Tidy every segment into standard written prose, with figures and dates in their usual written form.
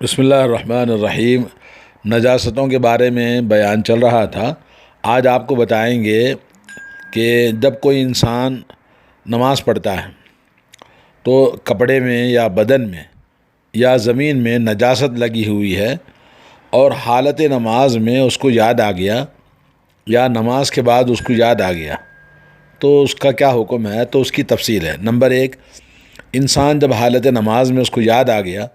بسم اللہ الرحمن الرحیم۔ نجاستوں کے بارے میں بیان چل رہا تھا۔ آج آپ کو بتائیں گے کہ جب کوئی انسان نماز پڑھتا ہے تو کپڑے میں یا بدن میں یا زمین میں نجاست لگی ہوئی ہے اور حالت نماز میں اس کو یاد آ گیا یا نماز کے بعد اس کو یاد آ گیا تو اس کا کیا حکم ہے، تو اس کی تفصیل ہے۔ نمبر 1، انسان جب حالت نماز میں اس کو یاد آ گیا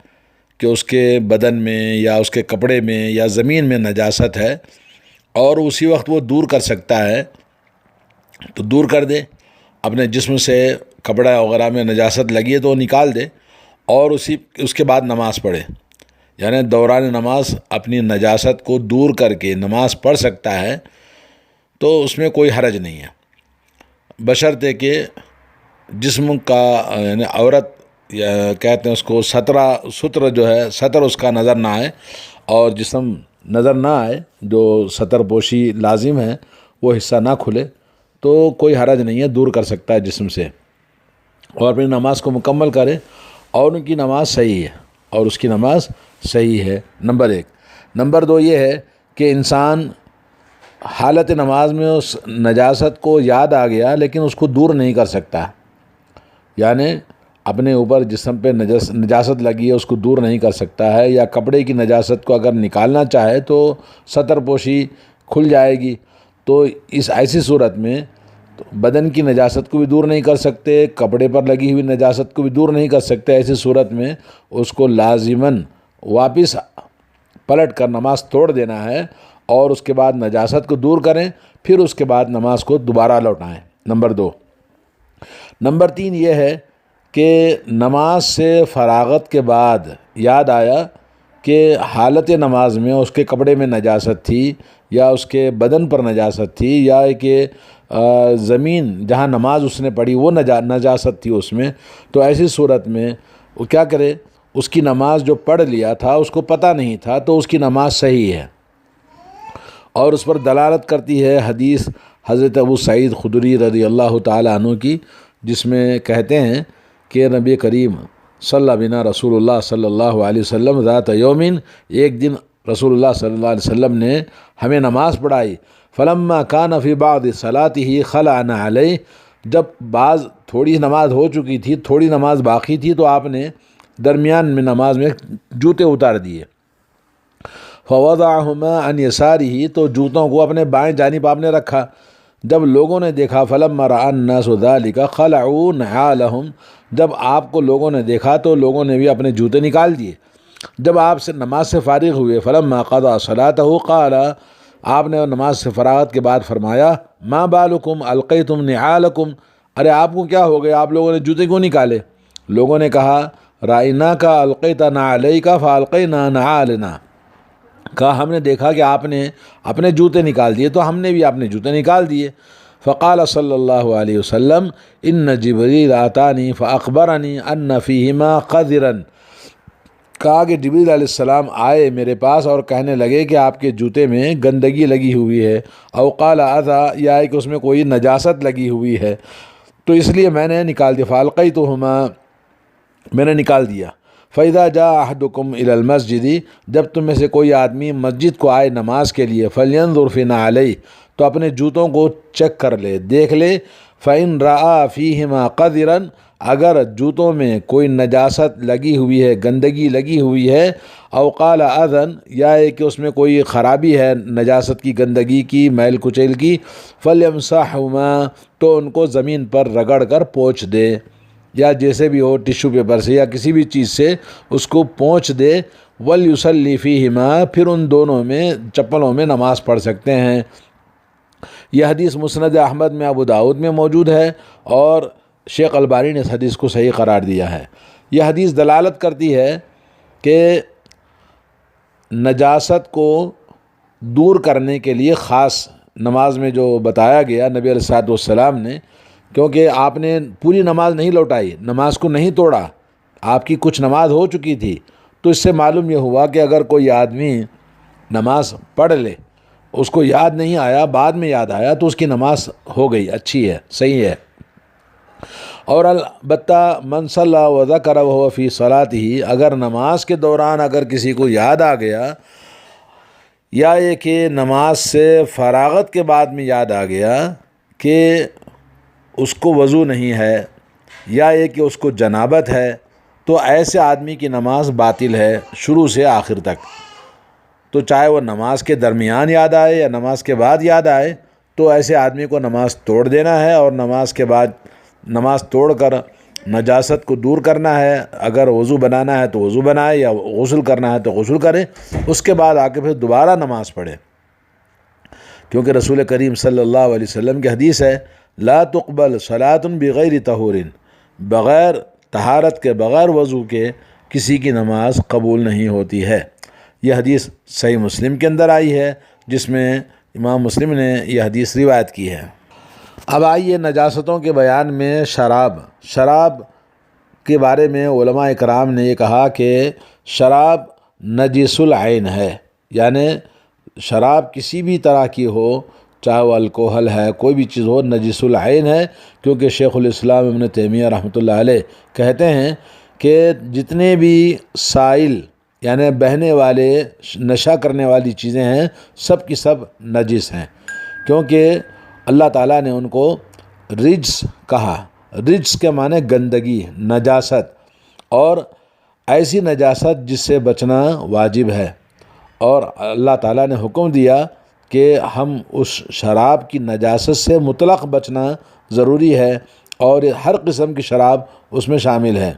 کہ اس کے بدن میں یا اس کے کپڑے میں یا زمین میں نجاست ہے اور اسی وقت وہ دور کر سکتا ہے تو دور کر دے۔ اپنے جسم سے کپڑا وغیرہ میں نجاست لگی ہے تو وہ نکال دے اور اس کے بعد نماز پڑھے، یعنی دوران نماز اپنی نجاست کو دور کر کے نماز پڑھ سکتا ہے تو اس میں کوئی حرج نہیں ہے، بشرطے کہ جسم کا یعنی عورت یا کہتے ہیں اس کو ستر جو ہے ستر اس کا نظر نہ آئے اور جسم نظر نہ آئے، جو ستر پوشی لازم ہے وہ حصہ نہ کھلے تو کوئی حرج نہیں ہے، دور کر سکتا ہے جسم سے اور اپنی نماز کو مکمل کرے اور ان کی نماز صحیح ہے نمبر 1۔ نمبر 2 یہ ہے کہ انسان حالت نماز میں اس نجاست کو یاد آ گیا لیکن اس کو دور نہیں کر سکتا، یعنی اپنے اوپر جسم پہ نجاست لگی ہے اس کو دور نہیں کر سکتا ہے، یا کپڑے کی نجاست کو اگر نکالنا چاہے تو ستر پوشی کھل جائے گی، تو اس ایسی صورت میں بدن کی نجاست کو بھی دور نہیں کر سکتے، کپڑے پر لگی ہوئی نجاست کو بھی دور نہیں کر سکتے۔ ایسی صورت میں اس کو لازماً واپس پلٹ کر نماز توڑ دینا ہے اور اس کے بعد نجاست کو دور کریں، پھر اس کے بعد نماز کو دوبارہ لوٹائیں۔ نمبر 2۔ نمبر 3 یہ ہے کہ نماز سے فراغت کے بعد یاد آیا کہ حالت نماز میں اس کے کپڑے میں نجاست تھی یا اس کے بدن پر نجاست تھی یا کہ زمین جہاں نماز اس نے پڑھی وہ نجاست تھی اس میں، تو ایسی صورت میں وہ کیا کرے، اس کی نماز جو پڑھ لیا تھا اس کو پتہ نہیں تھا تو اس کی نماز صحیح ہے، اور اس پر دلالت کرتی ہے حدیث حضرت ابو سعید خدری رضی اللہ تعالیٰ عنہ کی، جس میں کہتے ہیں کہ نبی کریم صلی بنا رسول اللہ صلی اللہ علیہ وسلم ذات یومین، ایک دن رسول اللہ صلی اللہ علیہ وسلم نے ہمیں نماز پڑھائی، فلما کان فی بعض صلاتہ خلعنا علیہ، جب بعض تھوڑی نماز ہو چکی تھی، تھوڑی نماز باقی تھی تو آپ نے درمیان میں نماز میں جوتے اتار دیے، فوضعہما عن یسارہ، تو جوتوں کو اپنے بائیں جانب آپ نے رکھا۔ جب لوگوں نے دیکھا فلما رأى الناس ذلك خلعوا نعالهم، جب آپ کو لوگوں نے دیکھا تو لوگوں نے بھی اپنے جوتے نکال دیے۔ جب آپ سے نماز سے فارغ ہوئے فلما قضى صلاته قال، آپ نے نماز سے فراغت کے بعد فرمایا ما بالکم القیتم نعالکم، ارے آپ کو کیا ہو گیا، آپ لوگوں نے جوتے کیوں نکالے؟ لوگوں نے کہا رأیناک القیت نعلیک فالقینا نعالنا، کہا ہم نے دیکھا کہ آپ نے اپنے جوتے نکال دیے تو ہم نے بھی اپنے جوتے نکال دیے۔ فقال صلی اللہ علیہ وسلم ان جبریل آتانی فاخبرنی ان فیہما قذرا، کہا کہ جبریل علیہ السلام آئے میرے پاس اور کہنے لگے کہ آپ کے جوتے میں گندگی لگی ہوئی ہے، او قال اذا، یا کہ اس میں کوئی نجاست لگی ہوئی ہے، تو اس لیے میں نے نکال دیا، فالقیتہما، میں نے نکال دیا۔ فَإِذَا جَاءَ أَحَدُكُمْ إِلَى الْمَسْجِدِ، جب تم میں سے کوئی آدمی مسجد کو آئے نماز کے لیے، فَلْيَنظُرْ فِي نَعْلَيْهِ، تو اپنے جوتوں کو چیک کر لے، دیکھ لے، فَإِنْ رَأَى فِيهِمَا قَذِرًا، اگر جوتوں میں کوئی نجاست لگی ہوئی ہے، گندگی لگی ہوئی ہے، او قال اذن، یا کہ اس میں کوئی خرابی ہے نجاست کی، گندگی کی، میل کچیل کی، فَلْيَمْسَحْهُمَا، تو ان کو زمین پر رگڑ کر پوچھ دے، یا جیسے بھی ہو ٹیشو پیپر سے یا کسی بھی چیز سے اس کو پونچھ دے، وَلْيُصَلِّ فِيهِمَا، پھر ان دونوں میں چپلوں میں نماز پڑھ سکتے ہیں۔ یہ حدیث مسند احمد میں، ابو داؤد میں موجود ہے اور شیخ البانی نے اس حدیث کو صحیح قرار دیا ہے۔ یہ حدیث دلالت کرتی ہے کہ نجاست کو دور کرنے کے لیے خاص نماز میں جو بتایا گیا نبی علیہ الصلوۃ والسلام نے، کیونکہ آپ نے پوری نماز نہیں لوٹائی، نماز کو نہیں توڑا، آپ کی کچھ نماز ہو چکی تھی، تو اس سے معلوم یہ ہوا کہ اگر کوئی آدمی نماز پڑھ لے، اس کو یاد نہیں آیا، بعد میں یاد آیا، تو اس کی نماز ہو گئی، اچھی ہے، صحیح ہے۔ اور البتہ من صلی و ذکر وهو فی صلاتہ، اگر نماز کے دوران اگر کسی کو یاد آ گیا، یا یہ کہ نماز سے فراغت کے بعد میں یاد آ گیا کہ اس کو وضو نہیں ہے، یا یہ کہ اس کو جنابت ہے، تو ایسے آدمی کی نماز باطل ہے شروع سے آخر تک۔ تو چاہے وہ نماز کے درمیان یاد آئے یا نماز کے بعد یاد آئے، تو ایسے آدمی کو نماز توڑ دینا ہے، اور نماز کے بعد نماز توڑ کر نجاست کو دور کرنا ہے۔ اگر وضو بنانا ہے تو وضو بنائے، یا غسل کرنا ہے تو غسل کرے، اس کے بعد آ کے پھر دوبارہ نماز پڑھے، کیونکہ رسول کریم صلی اللہ علیہ وسلم کی حدیث ہے، لا تقبل صلاۃ بغیر طہور، بغیر طہارت کے، بغیر وضو کے کسی کی نماز قبول نہیں ہوتی ہے۔ یہ حدیث صحیح مسلم کے اندر آئی ہے، جس میں امام مسلم نے یہ حدیث روایت کی ہے۔ اب آئیے نجاستوں کے بیان میں شراب کے بارے میں علماء اکرام نے یہ کہا کہ شراب نجس العین ہے، یعنی شراب کسی بھی طرح کی ہو، چاہے وہ الکوہل ہے، کوئی بھی چیز ہو، نجس العین ہے، کیونکہ شیخ الاسلام ابن تیمیہ رحمۃ اللہ علیہ کہتے ہیں کہ جتنے بھی سائل یعنی بہنے والے نشہ کرنے والی چیزیں ہیں، سب کی سب نجس ہیں، کیونکہ اللہ تعالیٰ نے ان کو رجس کہا۔ رجس کے معنی گندگی، نجاست، اور ایسی نجاست جس سے بچنا واجب ہے، اور اللہ تعالیٰ نے حکم دیا کہ ہم اس شراب کی نجاست سے مطلق بچنا ضروری ہے، اور ہر قسم کی شراب اس میں شامل ہے،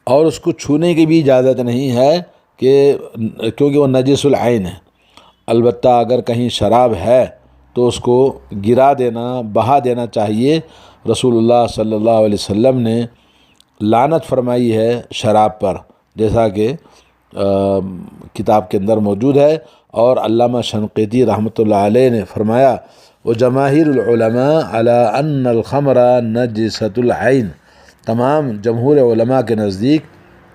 اور اس کو چھونے کی بھی اجازت نہیں ہے کیونکہ وہ نجس العین ہے۔ البتہ اگر کہیں شراب ہے تو اس کو گرا دینا، بہا دینا چاہیے۔ رسول اللہ صلی اللہ علیہ وسلم نے لعنت فرمائی ہے شراب پر، جیسا کہ کتاب کے اندر موجود ہے، اور علامہ شنقیطی رحمۃ اللہ علیہ نے فرمایا، وجماہیر العلماء علی ان الخمر نجسۃ العین، تمام جمہور علماء کے نزدیک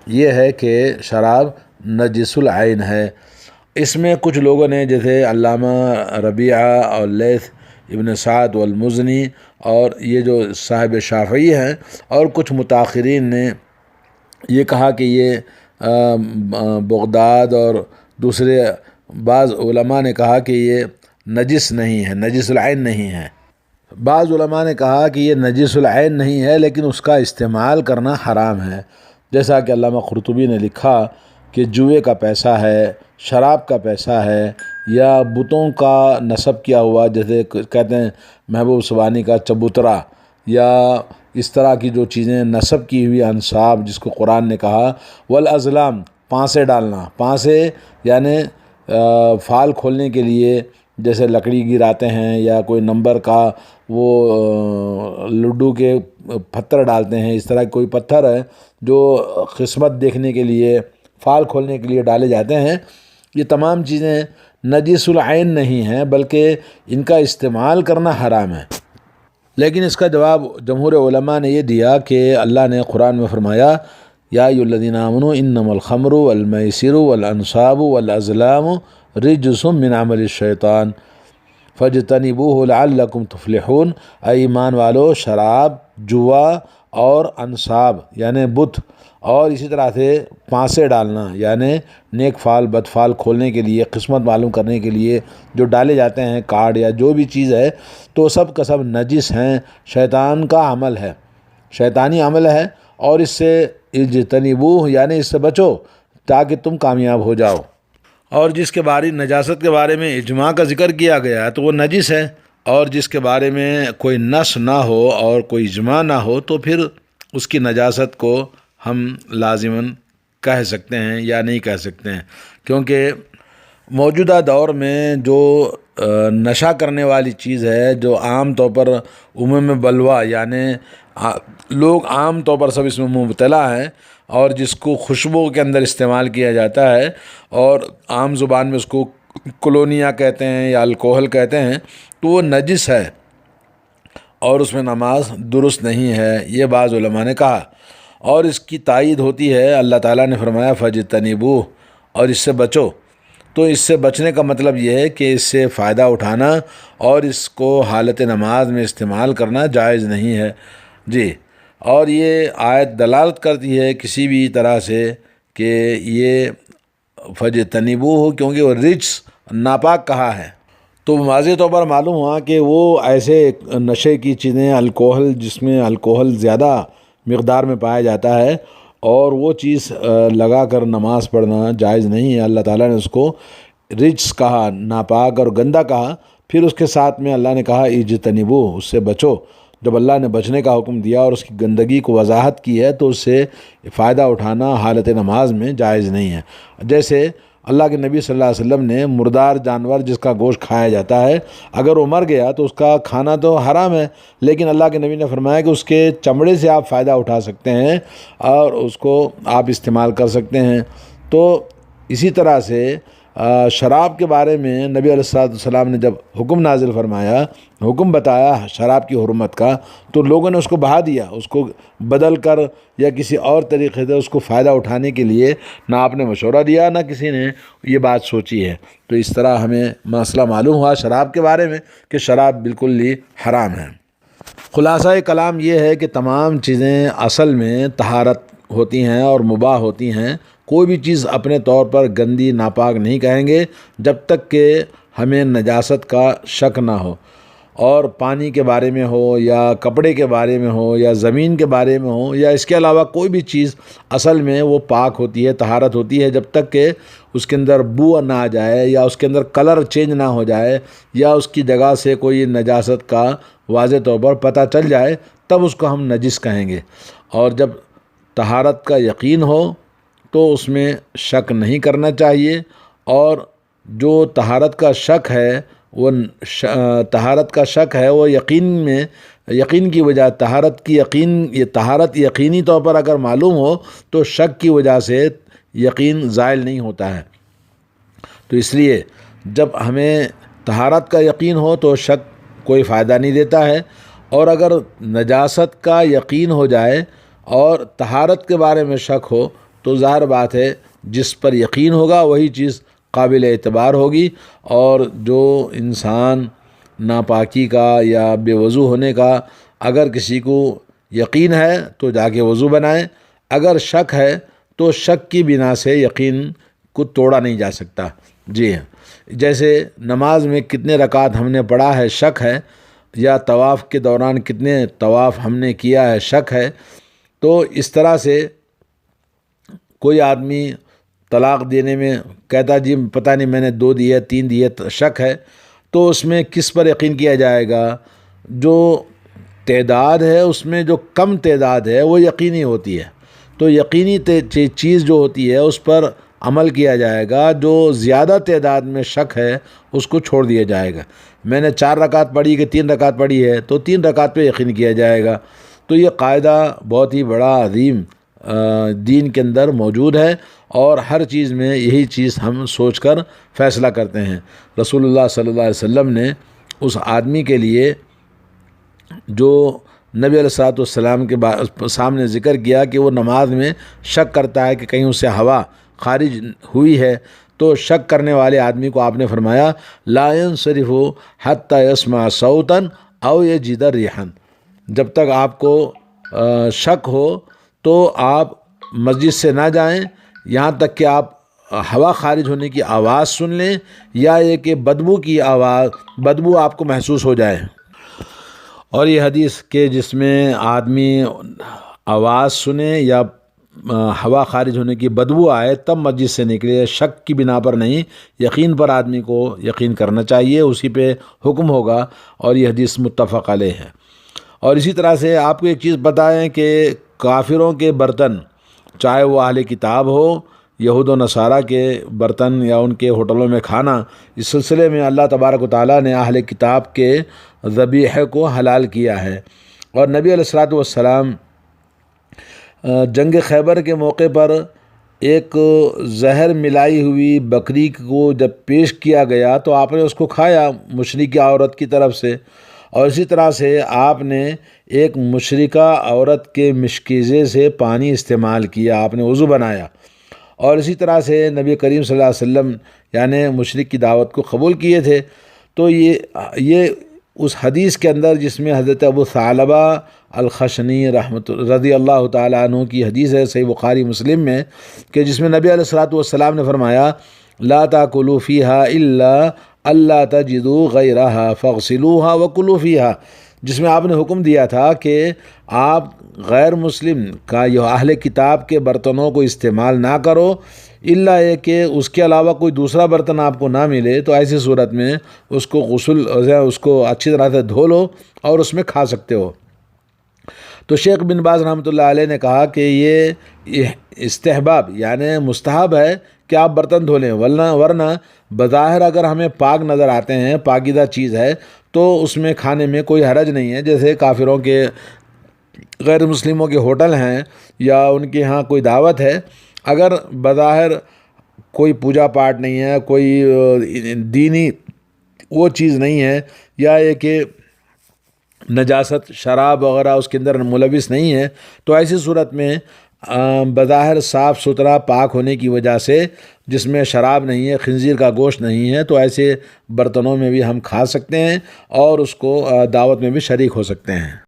یہ ہے کہ شراب نجس العین ہے۔ اس میں کچھ لوگوں نے جیسے علامہ ربیعہ اور لیث ابن سعد والمزنی اور یہ جو صاحب شافعی ہیں، اور کچھ متاخرین نے یہ کہا کہ یہ بغداد اور دوسرے بعض علماء نے کہا کہ یہ نجس نہیں ہے، نجس العین نہیں ہے۔ بعض علماء نے کہا کہ یہ نجس العین نہیں ہے، لیکن اس کا استعمال کرنا حرام ہے، جیسا کہ علامہ قرطبی نے لکھا کہ جوئے کا پیسہ ہے، شراب کا پیسہ ہے، یا بتوں کا نصب کیا ہوا، جیسے کہتے ہیں محبوب سبحانی کا چبوترا، یا اس طرح کی جو چیزیں نصب کی ہوئی انصاب، جس کو قرآن نے کہا والازلام، پانسے ڈالنا، پانسے یعنی فال کھولنے کے لیے جیسے لکڑی گراتے ہیں، یا کوئی نمبر کا وہ لڈو کے پتھر ڈالتے ہیں، اس طرح کوئی پتھر ہے جو قسمت دیکھنے کے لیے، فال کھولنے کے لیے ڈالے جاتے ہیں، یہ تمام چیزیں نجس العین نہیں ہیں، بلکہ ان کا استعمال کرنا حرام ہے۔ لیکن اس کا جواب جمہور علماء نے یہ دیا کہ اللہ نے قرآن میں فرمایا، یا ایھا الذین آمنوا انما الخمر والمیسر والانصاب والازلام رجس من عمل الشیطان فاجتنبوہ لعلکم تفلحون، اے ایمان والو، شراب، جوا اور انصاب یعنی بت، اور اسی طرح سے پانسے ڈالنا یعنی نیک فال بد فال کھولنے کے لیے، قسمت معلوم کرنے کے لیے جو ڈالے جاتے ہیں کارڈ یا جو بھی چیز ہے، تو سب کا سب نجس ہیں، شیطان کا عمل ہے، شیطانی عمل ہے، اور اس سے اجتنبوہ یعنی اس سے بچو تاکہ تم کامیاب ہو جاؤ۔ اور جس کے بارے نجاست کے بارے میں اجماع کا ذکر کیا گیا ہے تو وہ نجس ہے، اور جس کے بارے میں کوئی نص نہ ہو اور کوئی اجماع نہ ہو تو پھر اس کی نجاست کو ہم لازماً کہہ سکتے ہیں یا نہیں کہہ سکتے ہیں، کیونکہ موجودہ دور میں جو نشہ کرنے والی چیز ہے، جو عام طور پر عموم بلوا یعنی لوگ عام طور پر سب اس میں مبتلا ہیں، اور جس کو خوشبو کے اندر استعمال کیا جاتا ہے، اور عام زبان میں اس کو کولونیا کہتے ہیں یا الکوہل کہتے ہیں، تو وہ نجس ہے اور اس میں نماز درست نہیں ہے، یہ بعض علماء نے کہا، اور اس کی تائید ہوتی ہے، اللہ تعالیٰ نے فرمایا فاجتنبوہ، اور اس سے بچو۔ تو اس سے بچنے کا مطلب یہ ہے کہ اس سے فائدہ اٹھانا اور اس کو حالت نماز میں استعمال کرنا جائز نہیں ہے۔ جی، اور یہ آیت دلالت کرتی ہے کسی بھی طرح سے کہ یہ فجتنبوہ ہو، کیونکہ وہ رجس ناپاک کہا ہے، تو واضح طور پر معلوم ہوا کہ وہ ایسے نشے کی چیزیں، الکوہل، جس میں الکوہل زیادہ مقدار میں پایا جاتا ہے، اور وہ چیز لگا کر نماز پڑھنا جائز نہیں ہے۔ اللہ تعالیٰ نے اس کو رجس کہا، ناپاک اور گندہ کہا، پھر اس کے ساتھ میں اللہ نے کہا اجتنبوہ، اس سے بچو۔ جب اللہ نے بچنے کا حکم دیا اور اس کی گندگی کو وضاحت کی ہے تو اس سے فائدہ اٹھانا حالت نماز میں جائز نہیں ہے۔ جیسے اللہ کے نبی صلی اللہ علیہ وسلم نے مردار جانور جس کا گوشت کھایا جاتا ہے، اگر وہ مر گیا تو اس کا کھانا تو حرام ہے، لیکن اللہ کے نبی نے فرمایا کہ اس کے چمڑے سے آپ فائدہ اٹھا سکتے ہیں اور اس کو آپ استعمال کر سکتے ہیں۔ تو اسی طرح سے شراب کے بارے میں نبی علیہ السلام نے جب حکم نازل فرمایا، حکم بتایا شراب کی حرمت کا، تو لوگوں نے اس کو بہا دیا، اس کو بدل کر یا کسی اور طریقے سے اس کو فائدہ اٹھانے کے لیے نہ آپ نے مشورہ دیا، نہ کسی نے یہ بات سوچی ہے۔ تو اس طرح ہمیں مسئلہ معلوم ہوا شراب کے بارے میں کہ شراب بالکل ہی حرام ہے۔ خلاصہ کلام یہ ہے کہ تمام چیزیں اصل میں طہارت ہوتی ہیں اور مباح ہوتی ہیں۔ کوئی بھی چیز اپنے طور پر گندی، ناپاک نہیں کہیں گے جب تک کہ ہمیں نجاست کا شک نہ ہو، اور پانی کے بارے میں ہو یا کپڑے کے بارے میں ہو یا زمین کے بارے میں ہو یا اس کے علاوہ کوئی بھی چیز، اصل میں وہ پاک ہوتی ہے، طہارت ہوتی ہے جب تک کہ اس کے اندر بو نہ آ جائے یا اس کے اندر کلر چینج نہ ہو جائے یا اس کی جگہ سے کوئی نجاست کا واضح طور پر پتہ چل جائے، تب اس کو ہم نجس کہیں گے۔ اور جب طہارت کا یقین ہو تو اس میں شک نہیں کرنا چاہیے، اور جو طہارت کا شک ہے وہ یقین کی وجہ، طہارت یقینی طور پر اگر معلوم ہو تو شک کی وجہ سے یقین زائل نہیں ہوتا ہے۔ تو اس لیے جب ہمیں طہارت کا یقین ہو تو شک کوئی فائدہ نہیں دیتا ہے، اور اگر نجاست کا یقین ہو جائے اور طہارت کے بارے میں شک ہو تو ظاہر بات ہے جس پر یقین ہوگا وہی چیز قابل اعتبار ہوگی، اور جو انسان ناپاکی کا یا بے وضو ہونے کا اگر کسی کو یقین ہے تو جا کے وضو بنائے، اگر شک ہے تو شک کی بنا سے یقین کو توڑا نہیں جا سکتا۔ جی ہاں، جیسے نماز میں کتنے رکعت ہم نے پڑھا ہے شک ہے، یا طواف کے دوران کتنے طواف ہم نے کیا ہے شک ہے، تو اس طرح سے کوئی آدمی طلاق دینے میں کہتا جی پتہ نہیں میں نے 2 دیے 3 دیے، شک ہے، تو اس میں کس پر یقین کیا جائے گا؟ جو تعداد ہے اس میں جو کم تعداد ہے وہ یقینی ہوتی ہے، تو یقینی چیز جو ہوتی ہے اس پر عمل کیا جائے گا، جو زیادہ تعداد میں شک ہے اس کو چھوڑ دیا جائے گا۔ میں نے 4 رکعت پڑھی کہ 3 رکعت پڑھی ہے تو 3 رکعت پہ یقین کیا جائے گا۔ تو یہ قاعدہ بہت ہی بڑا عظیم دین کے اندر موجود ہے، اور ہر چیز میں یہی چیز ہم سوچ کر فیصلہ کرتے ہیں۔ رسول اللہ صلی اللہ علیہ وسلم نے اس آدمی کے لیے جو نبی علیہ السلام کے سامنے ذکر کیا کہ وہ نماز میں شک کرتا ہے کہ کہیں اس سے ہوا خارج ہوئی ہے، تو شک کرنے والے آدمی کو آپ نے فرمایا لا ينصرف حتى يسمع صوتا او يجد ريحا، جب تک آپ کو شک ہو تو آپ مسجد سے نہ جائیں یہاں تک کہ آپ ہوا خارج ہونے کی آواز سن لیں، یا یہ کہ بدبو آپ کو محسوس ہو جائے۔ اور یہ حدیث کہ جس میں آدمی آواز سنے یا ہوا خارج ہونے کی بدبو آئے تب مسجد سے نکلے، شک کی بنا پر نہیں، یقین پر آدمی کو یقین کرنا چاہیے، اسی پہ حکم ہوگا، اور یہ حدیث متفق علیہ ہے۔ اور اسی طرح سے آپ کو ایک چیز بتائیں کہ کافروں کے برتن، چاہے وہ اہل کتاب ہو، یہود و نصارہ کے برتن یا ان کے ہوٹلوں میں کھانا، اس سلسلے میں اللہ تبارک و تعالیٰ نے اہل کتاب کے ذبیحہ کو حلال کیا ہے، اور نبی علیہ السلام جنگ خیبر کے موقع پر ایک زہر ملائی ہوئی بکری کو جب پیش کیا گیا تو آپ نے اس کو کھایا مشرکہ عورت کی طرف سے، اور اسی طرح سے آپ نے ایک مشرکہ عورت کے مشکیزے سے پانی استعمال کیا، آپ نے وضو بنایا، اور اسی طرح سے نبی کریم صلی اللہ علیہ وسلم یعنی مشرک کی دعوت کو قبول کیے تھے۔ تو یہ اس حدیث کے اندر جس میں حضرت ابو ثعلبہ الخشنی رضی اللہ تعالیٰ عنہ کی حدیث ہے صحیح بخاری مسلم میں، کہ جس میں نبی علیہ الصلوۃ والسلام نے فرمایا لا تاکلوا فیہا الا اللہ تجدوا غیرہا فاغسلوہا وکلوا فیہا، جس میں آپ نے حکم دیا تھا کہ آپ غیر مسلم کا یہ اہل کتاب کے برتنوں کو استعمال نہ کرو الا یہ کہ اس کے علاوہ کوئی دوسرا برتن آپ کو نہ ملے، تو ایسی صورت میں اس کو اس کو اچھی طرح سے دھو لو اور اس میں کھا سکتے ہو۔ تو شیخ بن باز رحمۃ اللہ علیہ نے کہا کہ یہ استحباب یعنی مستحب ہے کہ آپ برتن دھو لیں، ورنہ بظاہر اگر ہمیں پاک نظر آتے ہیں، پاکیزہ چیز ہے، تو اس میں کھانے میں کوئی حرج نہیں ہے۔ جیسے کافروں کے، غیر مسلموں کے ہوٹل ہیں یا ان کے ہاں کوئی دعوت ہے، اگر بظاہر کوئی پوجا پاٹ نہیں ہے، کوئی دینی وہ چیز نہیں ہے، یا یہ کہ نجاست شراب وغیرہ اس کے اندر ملوث نہیں ہے، تو ایسی صورت میں بظاہر صاف ستھرا پاک ہونے کی وجہ سے، جس میں شراب نہیں ہے، خنزیر کا گوشت نہیں ہے، تو ایسے برتنوں میں بھی ہم کھا سکتے ہیں اور اس کو دعوت میں بھی شریک ہو سکتے ہیں۔